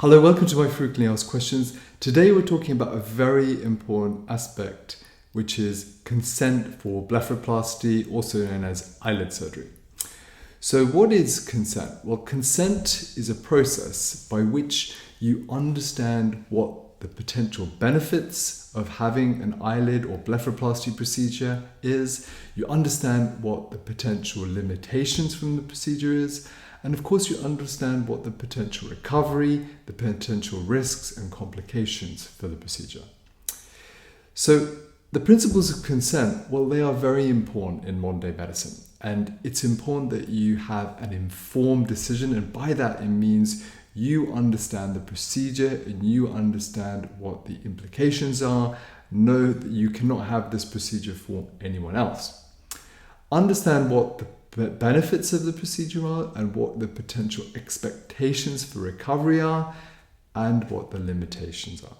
Hello, welcome to my frequently asked questions. Today we're talking about a very important aspect, which is consent for blepharoplasty, also known as eyelid surgery. So what is consent? Well, consent is a process by which you understand what the potential benefits of having an eyelid or blepharoplasty procedure is. You understand what the potential limitations from the procedure is. And of course, you understand what the potential recovery, the potential risks and complications for the procedure. So the principles of consent, well, they are very important in modern day medicine. And it's important that you have an informed decision. And by that, it means you understand the procedure and you understand what the implications are. Know that you cannot have this procedure for anyone else. Understand what the benefits of the procedure are and what the potential expectations for recovery are and what the limitations are.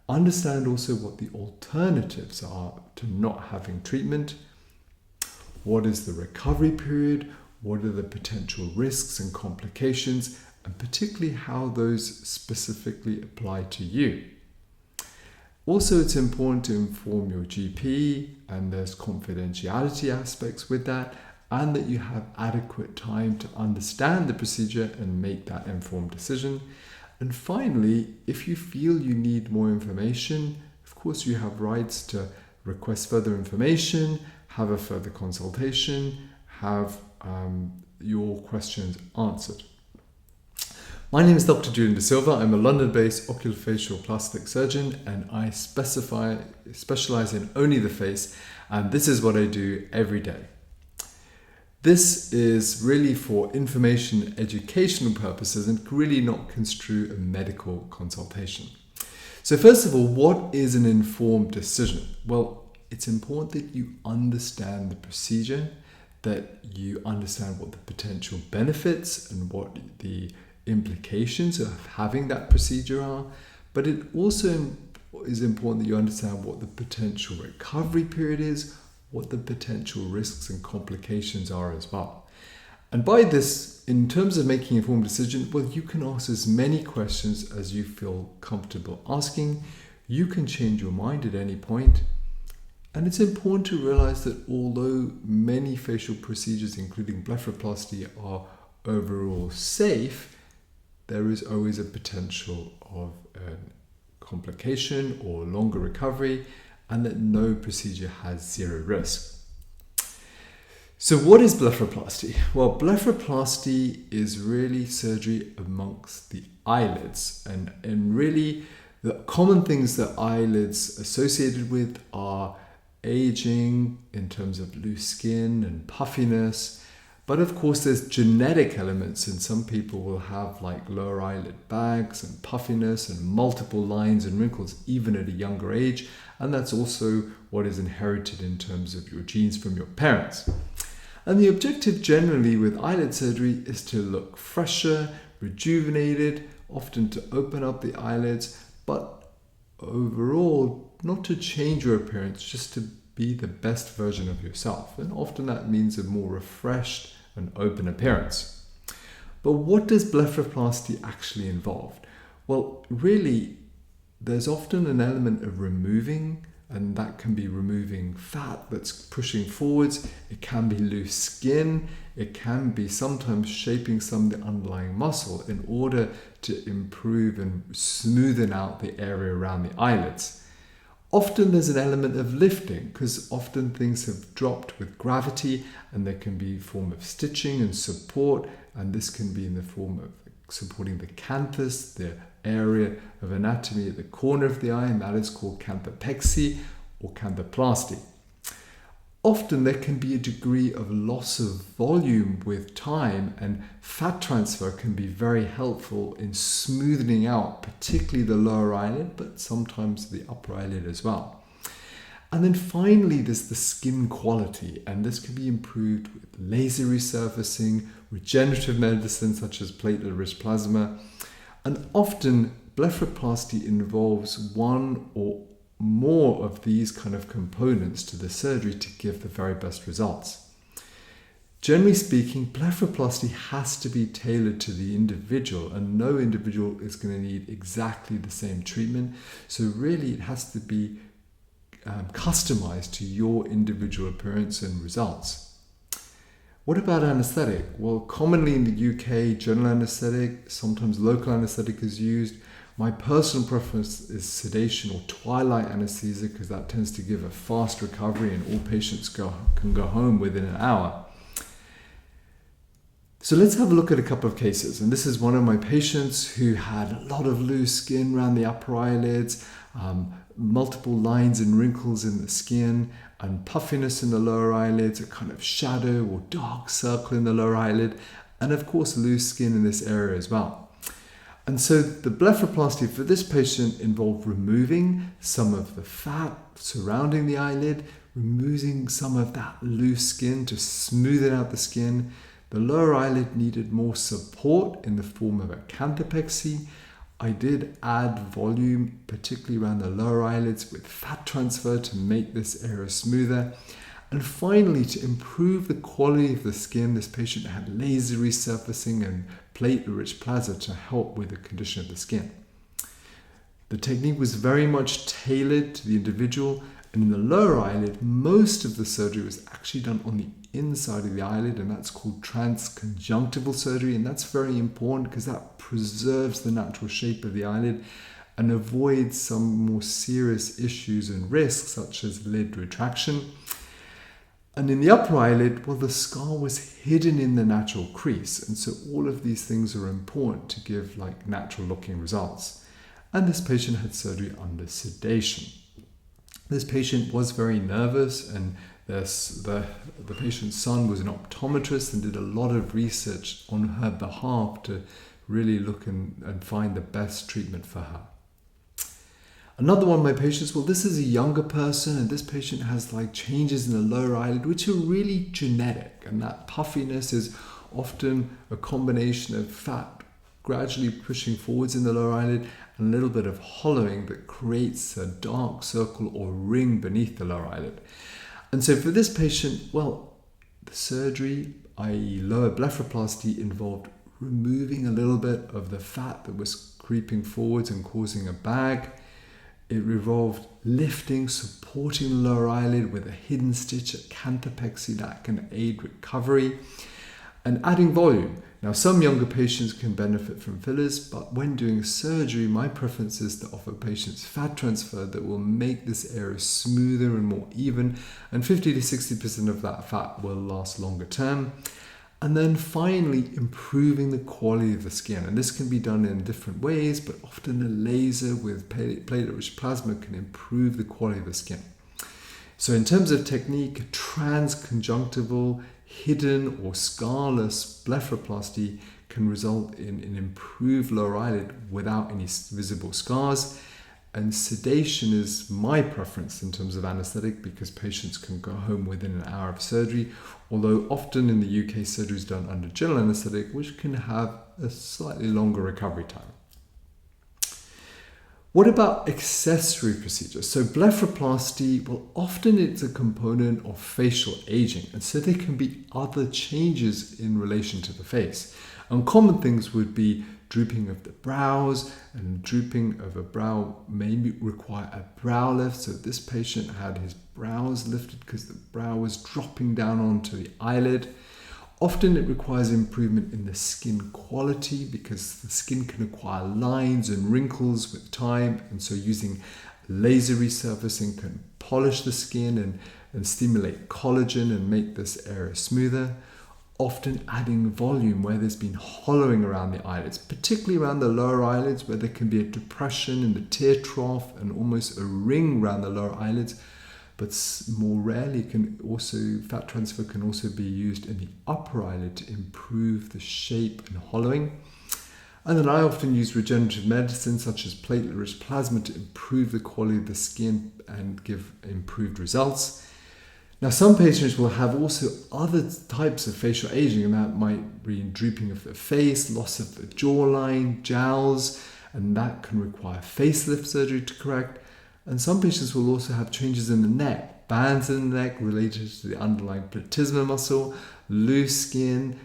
Understand also what the alternatives are to not having treatment. What is the recovery period? What are the potential risks and complications, and particularly how those specifically apply to you. Also, it's important to inform your GP, and there's confidentiality aspects with that, and that you have adequate time to understand the procedure and make that informed decision. And finally, if you feel you need more information, of course you have rights to request further information, have a further consultation, have your questions answered. My name is Dr. Julian de Silva. I'm a London-based oculofacial plastic surgeon, and I specialize in only the face, and this is what I do every day. This is really for information, educational purposes, and really not construe a medical consultation. So first of all, what is an informed decision? Well, it's important that you understand the procedure, that you understand what the potential benefits and what the implications of having that procedure are, but it also is important that you understand what the potential recovery period is, what the potential risks and complications are as well. And by this, in terms of making an informed decision, well, you can ask as many questions as you feel comfortable asking. You can change your mind at any point. And it's important to realize that although many facial procedures, including blepharoplasty, are overall safe, there is always a potential of a complication or longer recovery, and that no procedure has zero risk. So what is blepharoplasty? Well, blepharoplasty is really surgery amongst the eyelids, and really the common things that eyelids associated with are aging in terms of loose skin and puffiness. But of course, there's genetic elements, and some people will have like lower eyelid bags and puffiness and multiple lines and wrinkles even at a younger age. And that's also what is inherited in terms of your genes from your parents. And the objective generally with eyelid surgery is to look fresher, rejuvenated, often to open up the eyelids, but overall not to change your appearance, just to be the best version of yourself. And often that means a more refreshed and open appearance. But what does blepharoplasty actually involve? Well, really, there's often an element of removing, and that can be removing fat that's pushing forwards. It can be loose skin. It can be sometimes shaping some of the underlying muscle in order to improve and smoothen out the area around the eyelids. Often there's an element of lifting, because often things have dropped with gravity, and there can be a form of stitching and support, and this can be in the form of supporting the canthus, the area of anatomy at the corner of the eye, and that is called canthopexy or canthoplasty. Often there can be a degree of loss of volume with time, and fat transfer can be very helpful in smoothing out particularly the lower eyelid, but sometimes the upper eyelid as well. And then finally, there's the skin quality, and this can be improved with laser resurfacing, regenerative medicine such as platelet-rich plasma, and often blepharoplasty involves one or more of these kind of components to the surgery to give the very best results. Generally speaking, blepharoplasty has to be tailored to the individual, and no individual is going to need exactly the same treatment. So really it has to be customized to your individual appearance and results. What about anesthetic? Well, commonly in the UK, general anesthetic, sometimes local anesthetic is used. My personal preference is sedation or twilight anesthesia because that tends to give a fast recovery and all patients can go home within an hour. So let's have a look at a couple of cases. And this is one of my patients who had a lot of loose skin around the upper eyelids, multiple lines and wrinkles in the skin, and puffiness in the lower eyelids, a kind of shadow or dark circle in the lower eyelid, and of course loose skin in this area as well. And so the blepharoplasty for this patient involved removing some of the fat surrounding the eyelid, removing some of that loose skin to smoothen out the skin. The lower eyelid needed more support in the form of a canthopexy. I did add volume, particularly around the lower eyelids, with fat transfer to make this area smoother. And finally, to improve the quality of the skin, this patient had laser resurfacing and platelet-rich plasma to help with the condition of the skin. The technique was very much tailored to the individual, and in the lower eyelid, most of the surgery was actually done on the inside of the eyelid, and that's called transconjunctival surgery, and that's very important because that preserves the natural shape of the eyelid and avoids some more serious issues and risks such as lid retraction. And in the upper eyelid, well, the scar was hidden in the natural crease, and so all of these things are important to give like natural looking results. And this patient had surgery under sedation. This patient was very nervous, and the patient's son was an optometrist and did a lot of research on her behalf to really look and find the best treatment for her. Another one of my patients, well, this is a younger person, and this patient has like changes in the lower eyelid, which are really genetic, and that puffiness is often a combination of fat gradually pushing forwards in the lower eyelid and a little bit of hollowing that creates a dark circle or ring beneath the lower eyelid. And so for this patient, well, the surgery, i.e. lower blepharoplasty, involved removing a little bit of the fat that was creeping forwards and causing a bag. It involved lifting, supporting the lower eyelid with a hidden stitch, a canthopexy that can aid recovery, and adding volume. Now, some younger patients can benefit from fillers, but when doing surgery, my preference is to offer patients fat transfer that will make this area smoother and more even, and 50 to 60% of that fat will last longer term. And then finally, improving the quality of the skin. And this can be done in different ways, but often a laser with platelet-rich plasma can improve the quality of the skin. So in terms of technique, transconjunctival, hidden or scarless blepharoplasty can result in an improved lower eyelid without any visible scars. And sedation is my preference in terms of anesthetic because patients can go home within an hour of surgery, although often in the UK surgery is done under general anesthetic, which can have a slightly longer recovery time. What about accessory procedures? So blepharoplasty, well, often it's a component of facial aging, and so there can be other changes in relation to the face. And common things would be drooping of the brows, and drooping of a brow may require a brow lift. So this patient had his brows lifted because the brow was dropping down onto the eyelid. Often it requires improvement in the skin quality because the skin can acquire lines and wrinkles with time, and so using laser resurfacing can polish the skin and stimulate collagen and make this area smoother. Often adding volume where there's been hollowing around the eyelids, particularly around the lower eyelids where there can be a depression in the tear trough and almost a ring around the lower eyelids. But more rarely fat transfer can also be used in the upper eyelid to improve the shape and hollowing. And then I often use regenerative medicine such as platelet-rich plasma to improve the quality of the skin and give improved results. Now, some patients will have also other types of facial aging, and that might be drooping of the face, loss of the jawline, jowls, and that can require facelift surgery to correct. And some patients will also have changes in the neck, bands in the neck related to the underlying platysma muscle, loose skin,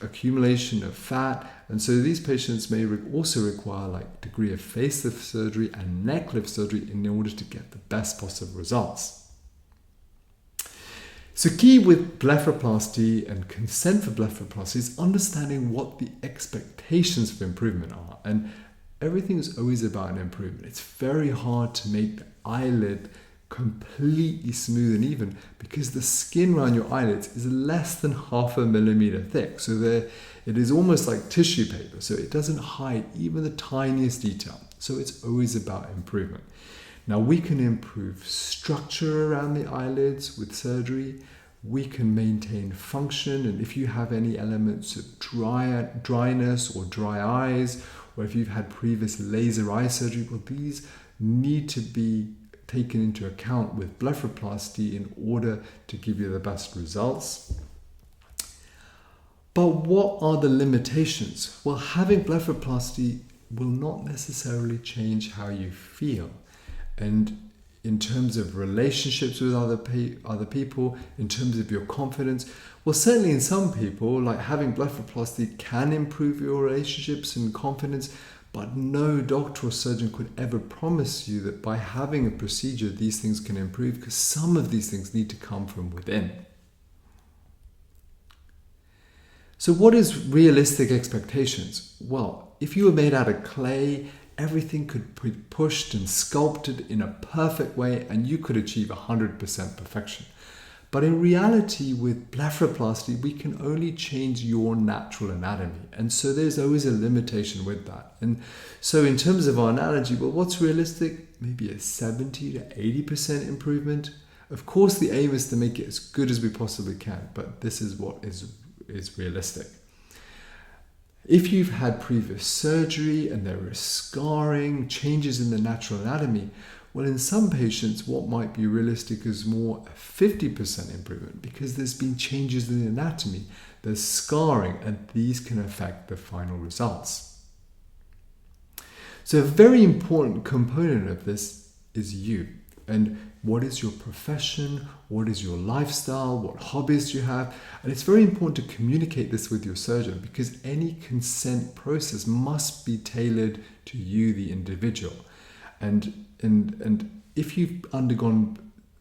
accumulation of fat. And so these patients may also require like degree of facelift surgery and neck lift surgery in order to get the best possible results. So key with blepharoplasty and consent for blepharoplasty is understanding what the expectations for improvement are. And everything is always about an improvement. It's very hard to make the eyelid completely smooth and even because the skin around your eyelids is less than 0.5 millimeter thick. So it is almost like tissue paper. So it doesn't hide even the tiniest detail. So it's always about improvement. Now we can improve structure around the eyelids with surgery. We can maintain function, and if you have any elements of dryness or dry eyes, or if you've had previous laser eye surgery, well, these need to be taken into account with blepharoplasty in order to give you the best results. But what are the limitations? Well, having blepharoplasty will not necessarily change how you feel. And in terms of relationships with other people, in terms of your confidence, well, certainly in some people, like having blepharoplasty can improve your relationships and confidence, but no doctor or surgeon could ever promise you that by having a procedure, these things can improve, because some of these things need to come from within. So what is realistic expectations? Well, if you were made out of clay, everything could be pushed and sculpted in a perfect way and you could achieve 100% perfection. But in reality, with blepharoplasty, we can only change your natural anatomy. And so there's always a limitation with that. And so in terms of our analogy, well, what's realistic? Maybe a 70 to 80% improvement. Of course, the aim is to make it as good as we possibly can, but this is what is realistic. If you've had previous surgery and there is scarring, changes in the natural anatomy, well, in some patients, what might be realistic is more a 50% improvement because there's been changes in the anatomy, there's scarring, and these can affect the final results. So a very important component of this is you. And what is your profession? What is your lifestyle? What hobbies do you have? And it's very important to communicate this with your surgeon because any consent process must be tailored to you, the individual. And if you've undergone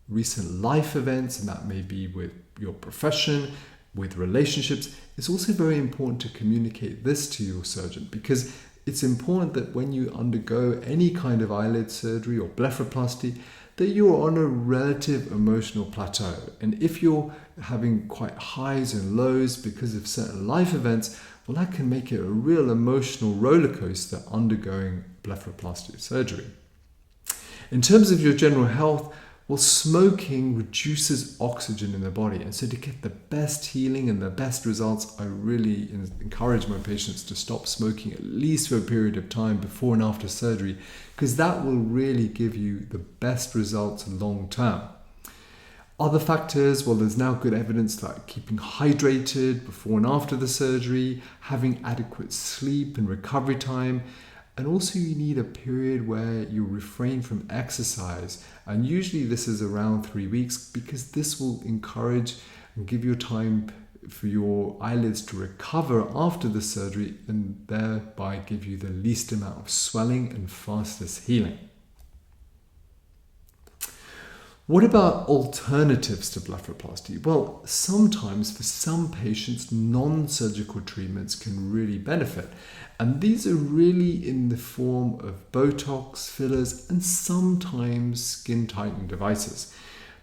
recent life events, and that may be with your profession, with relationships, it's also very important to communicate this to your surgeon because it's important that when you undergo any kind of eyelid surgery or blepharoplasty, that you're on a relative emotional plateau. And if you're having quite highs and lows because of certain life events, well, that can make it a real emotional roller coaster undergoing blepharoplasty surgery. In terms of your general health, well, smoking reduces oxygen in the body. And so to get the best healing and the best results, I really encourage my patients to stop smoking at least for a period of time before and after surgery, because that will really give you the best results long term. Other factors, well, there's now good evidence like keeping hydrated before and after the surgery, having adequate sleep and recovery time. And also you need a period where you refrain from exercise. And usually this is around 3 weeks because this will encourage and give you time for your eyelids to recover after the surgery and thereby give you the least amount of swelling and fastest healing. What about alternatives to blepharoplasty? Well, sometimes for some patients, non-surgical treatments can really benefit. And these are really in the form of Botox, fillers, and sometimes skin tightening devices.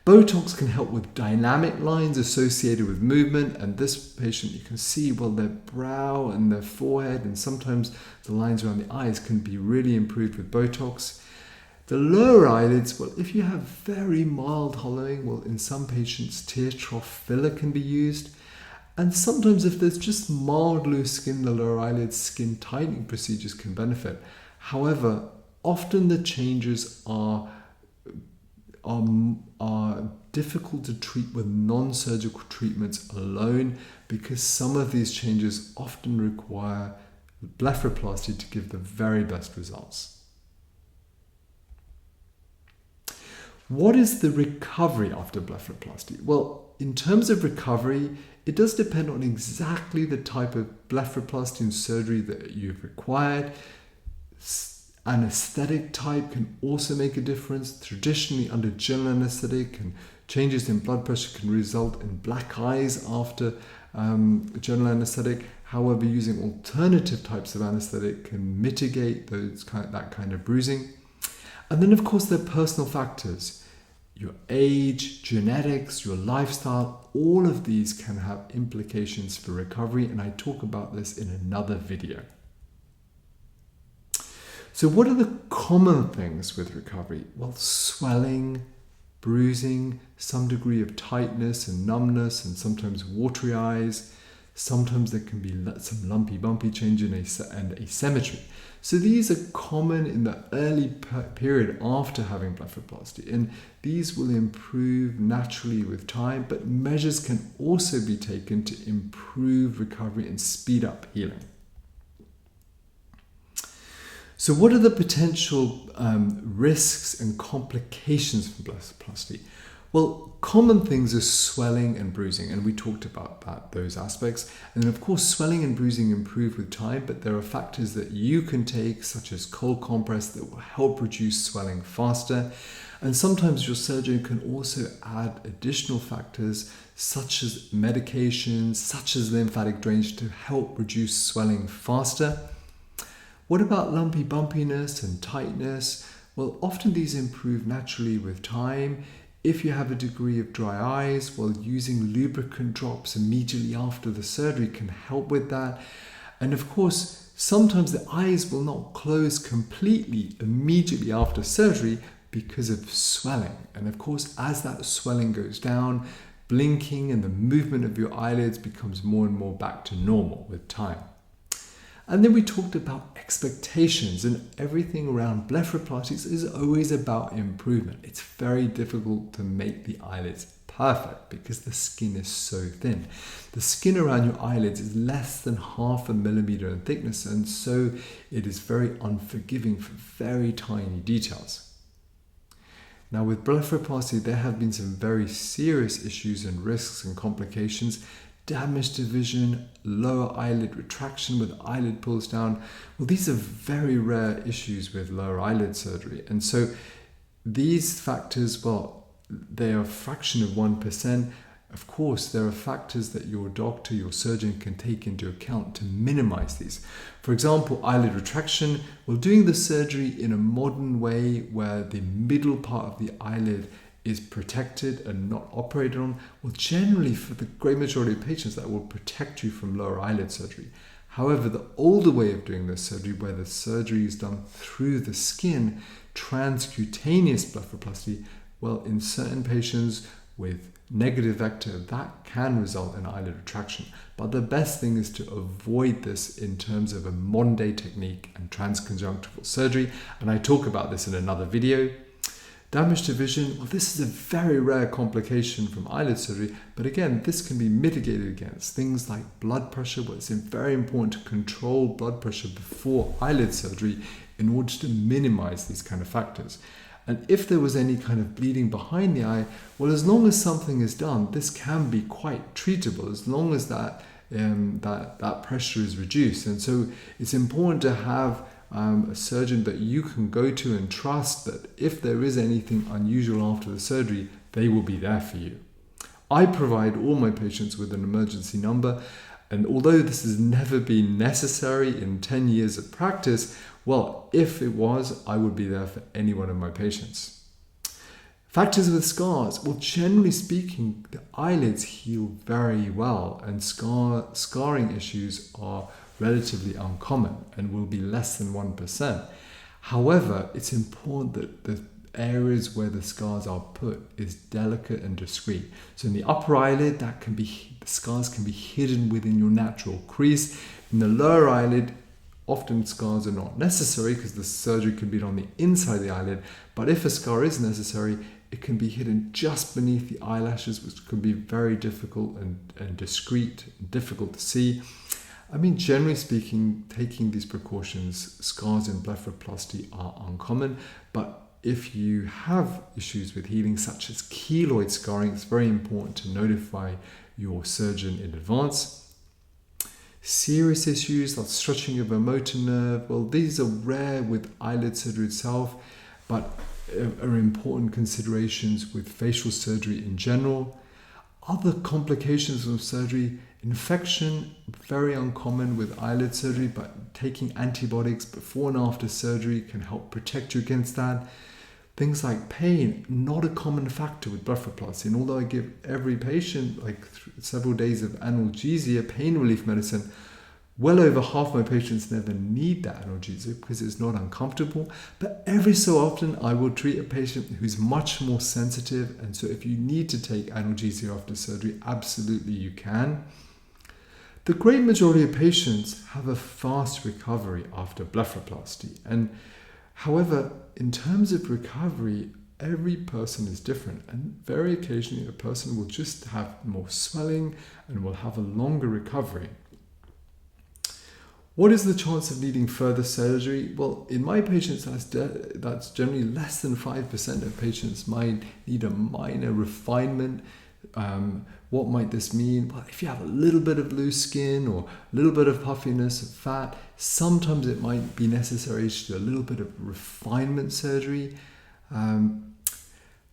Botox can help with dynamic lines associated with movement, and this patient, you can see, well, their brow and their forehead and sometimes the lines around the eyes can be really improved with Botox. The lower eyelids, well, if you have very mild hollowing, well, in some patients, tear trough filler can be used. And sometimes if there's just mild loose skin in the lower eyelids, skin tightening procedures can benefit. However, often the changes are difficult to treat with non-surgical treatments alone because some of these changes often require blepharoplasty to give the very best results. What is the recovery after blepharoplasty? Well, in terms of recovery, it does depend on exactly the type of blepharoplasty and surgery that you've required. Anesthetic type can also make a difference. Traditionally, under general anesthetic, and changes in blood pressure can result in black eyes after general anesthetic. However, using alternative types of anesthetic can mitigate that kind of bruising. And then, of course, there are personal factors. Your age, genetics, your lifestyle, all of these can have implications for recovery, and I talk about this in another video. So what are the common things with recovery? Well, swelling, bruising, some degree of tightness and numbness, and sometimes watery eyes. Sometimes there can be some lumpy, bumpy change and asymmetry. So these are common in the early period after having blepharoplasty, and these will improve naturally with time, but measures can also be taken to improve recovery and speed up healing. So what are the potential risks and complications from blepharoplasty? Well, common things are swelling and bruising, and we talked about those aspects. And then, of course, swelling and bruising improve with time, but there are factors that you can take, such as cold compress, that will help reduce swelling faster. And sometimes your surgeon can also add additional factors, such as medications, such as lymphatic drainage, to help reduce swelling faster. What about lumpy bumpiness and tightness? Well, often these improve naturally with time. If you have a degree of dry eyes, well, using lubricant drops immediately after the surgery can help with that. And of course, sometimes the eyes will not close completely immediately after surgery because of swelling. And of course, as that swelling goes down, blinking and the movement of your eyelids becomes more and more back to normal with time. And then we talked about expectations, and everything around blepharoplasty is always about improvement. It's very difficult to make the eyelids perfect because the skin is so thin. The skin around your eyelids is less than 0.5 millimeter in thickness, and so it is very unforgiving for very tiny details. Now, with blepharoplasty, there have been some very serious issues and risks and complications. Damage to vision, lower eyelid retraction with eyelid pulls down. Well, these are very rare issues with lower eyelid surgery. And so these factors, well, they are a fraction of 1%. Of course, there are factors that your doctor, your surgeon can take into account to minimize these. For example, eyelid retraction. Well, doing the surgery in a modern way where the middle part of the eyelid is protected and not operated on, well, generally for the great majority of patients, that will protect you from lower eyelid surgery. However, the older way of doing this surgery, where the surgery is done through the skin, transcutaneous blepharoplasty, well, in certain patients with negative vector, that can result in eyelid retraction. But the best thing is to avoid this in terms of a modern day technique and transconjunctival surgery. And I talk about this in another video. Damage to vision, well, this is a very rare complication from eyelid surgery, but again, this can be mitigated against things like blood pressure, where it's very important to control blood pressure before eyelid surgery in order to minimize these kind of factors. And if there was any kind of bleeding behind the eye, well, as long as something is done, this can be quite treatable as long as that pressure is reduced. And so it's important to have a surgeon that you can go to and trust that if there is anything unusual after the surgery, they will be there for you. I provide all my patients with an emergency number, and although this has never been necessary in 10 years of practice, well, if it was, I would be there for any one of my patients. Factors with scars. Well, generally speaking, the eyelids heal very well, and scarring issues are relatively uncommon and will be less than 1%. However, it's important that the areas where the scars are put is delicate and discreet. So in the upper eyelid, the scars can be hidden within your natural crease. In the lower eyelid, often scars are not necessary because the surgery can be done on the inside of the eyelid, but if a scar is necessary, it can be hidden just beneath the eyelashes, which can be very difficult and discreet and difficult to see. I mean, generally speaking, taking these precautions, scars in blepharoplasty are uncommon, but if you have issues with healing, such as keloid scarring, it's very important to notify your surgeon in advance. Serious issues like stretching of a motor nerve, well, these are rare with eyelid surgery itself, but are important considerations with facial surgery in general. Other complications of surgery, infection, very uncommon with eyelid surgery, but taking antibiotics before and after surgery can help protect you against that. Things like pain, not a common factor with blepharoplasty. And although I give every patient several days of analgesia, pain relief medicine, well over half my patients never need that analgesia because it's not uncomfortable. But every so often I will treat a patient who's much more sensitive. And so if you need to take analgesia after surgery, absolutely you can. The great majority of patients have a fast recovery after blepharoplasty. And however, in terms of recovery, every person is different. And very occasionally a person will just have more swelling and will have a longer recovery. What is the chance of needing further surgery? Well, in my patients, that's generally less than 5% of patients might need a minor refinement. What might this mean? Well, if you have a little bit of loose skin or a little bit of puffiness of fat, sometimes it might be necessary to do a little bit of refinement surgery.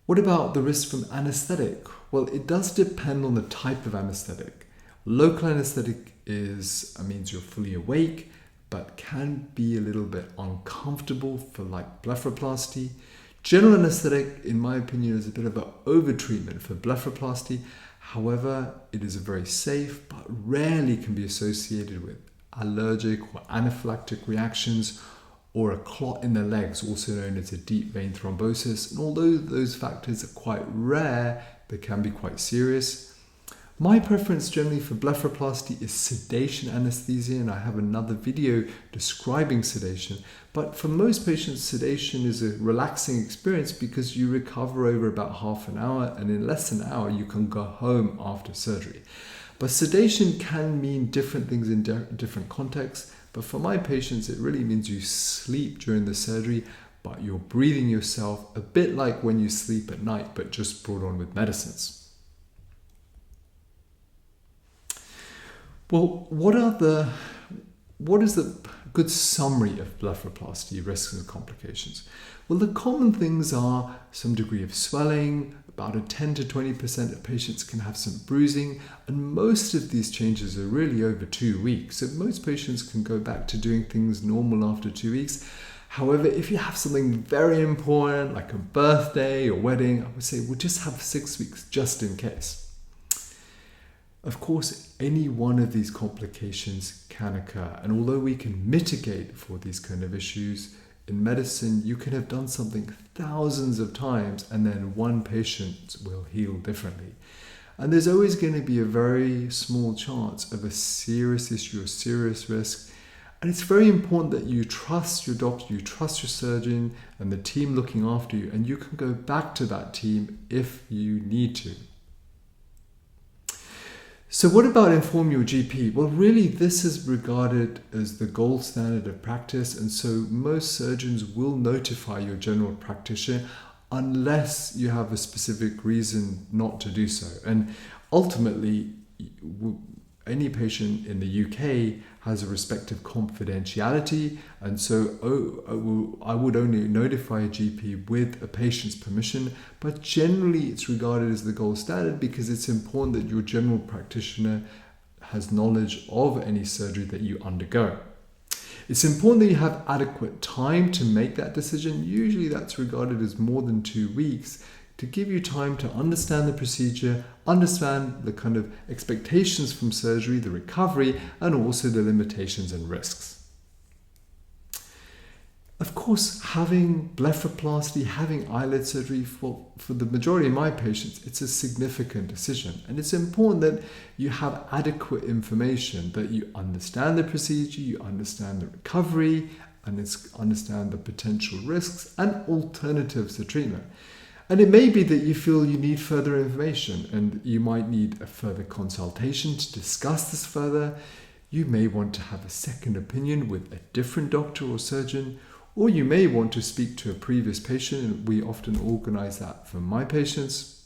What about the risk from anesthetic? Well, it does depend on the type of anesthetic. Local anesthetic means you're fully awake, but can be a little bit uncomfortable for like blepharoplasty. General anesthetic, in my opinion, is a bit of an overtreatment for blepharoplasty. However, it is very safe, but rarely can be associated with allergic or anaphylactic reactions or a clot in the legs, also known as a deep vein thrombosis. And although those factors are quite rare, they can be quite serious. My preference generally for blepharoplasty is sedation anesthesia, and I have another video describing sedation. But for most patients, sedation is a relaxing experience because you recover over about half an hour, and in less than an hour you can go home after surgery. But sedation can mean different things in different contexts. But for my patients, it really means you sleep during the surgery, but you're breathing yourself, a bit like when you sleep at night, but just brought on with medicines. Well, what is the good summary of blepharoplasty risks and complications? Well, the common things are some degree of swelling, about a 10 to 20% of patients can have some bruising, and most of these changes are really over 2 weeks. So most patients can go back to doing things normal after 2 weeks. However, if you have something very important, like a birthday or wedding, I would say we'll just have 6 weeks just in case. Of course, any one of these complications can occur. And although we can mitigate for these kind of issues, in medicine, you can have done something thousands of times and then one patient will heal differently. And there's always going to be a very small chance of a serious issue or serious risk. And it's very important that you trust your doctor, you trust your surgeon and the team looking after you, and you can go back to that team if you need to. So what about inform your GP? Well, really, this is regarded as the gold standard of practice, and so most surgeons will notify your general practitioner unless you have a specific reason not to do so. And ultimately, any patient in the UK has a respective confidentiality, and so I would only notify a GP with a patient's permission, but generally it's regarded as the gold standard because it's important that your general practitioner has knowledge of any surgery that you undergo. It's important that you have adequate time to make that decision. Usually that's regarded as more than 2 weeks, to give you time to understand the procedure, understand the kind of expectations from surgery, the recovery, and also the limitations and risks. Of course, having blepharoplasty, having eyelid surgery, for the majority of my patients, it's a significant decision. And it's important that you have adequate information, that you understand the procedure, you understand the recovery, and understand the potential risks and alternatives to treatment. And it may be that you feel you need further information and you might need a further consultation to discuss this further. You may want to have a second opinion with a different doctor or surgeon, Or you may want to speak to a previous patient, and we often organize that for my patients.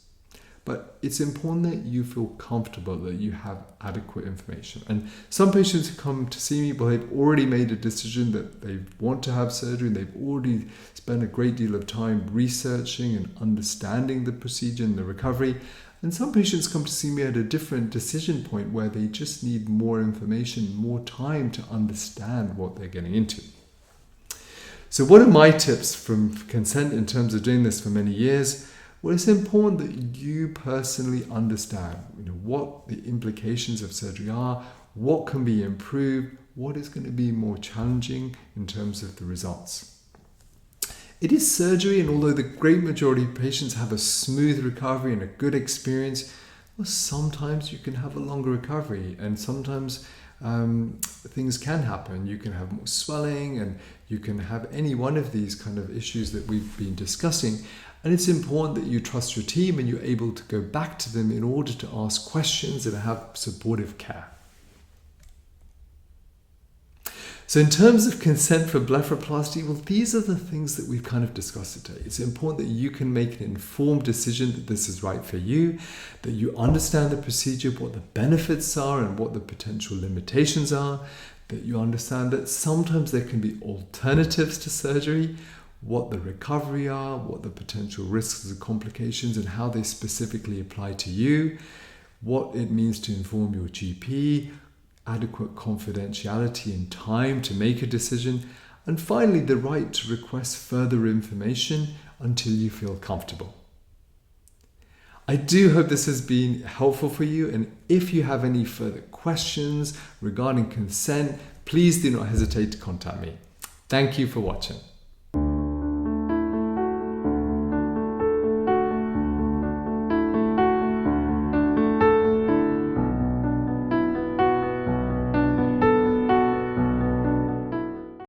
But it's important that you feel comfortable, that you have adequate information. And some patients who come to see me, well, they've already made a decision that they want to have surgery, and they've already spent a great deal of time researching and understanding the procedure and the recovery. And some patients come to see me at a different decision point where they just need more information, more time to understand what they're getting into. So what are my tips from consent in terms of doing this for many years? Well, it's important that you personally understand, what the implications of surgery are, what can be improved, what is going to be more challenging in terms of the results. It is surgery, and although the great majority of patients have a smooth recovery and a good experience, well, sometimes you can have a longer recovery, and sometimes things can happen. You can have more swelling, and you can have any one of these kind of issues that we've been discussing. And it's important that you trust your team and you're able to go back to them in order to ask questions and have supportive care. So in terms of consent for blepharoplasty, well, these are the things that we've kind of discussed today. It's important that you can make an informed decision that this is right for you, that you understand the procedure, what the benefits are and what the potential limitations are, that you understand that sometimes there can be alternatives to surgery, what the recovery are, what the potential risks and complications and how they specifically apply to you, what it means to inform your GP, adequate confidentiality and time to make a decision, and finally the right to request further information until you feel comfortable. I do hope this has been helpful for you, and if you have any further questions regarding consent, please do not hesitate to contact me. Thank you for watching.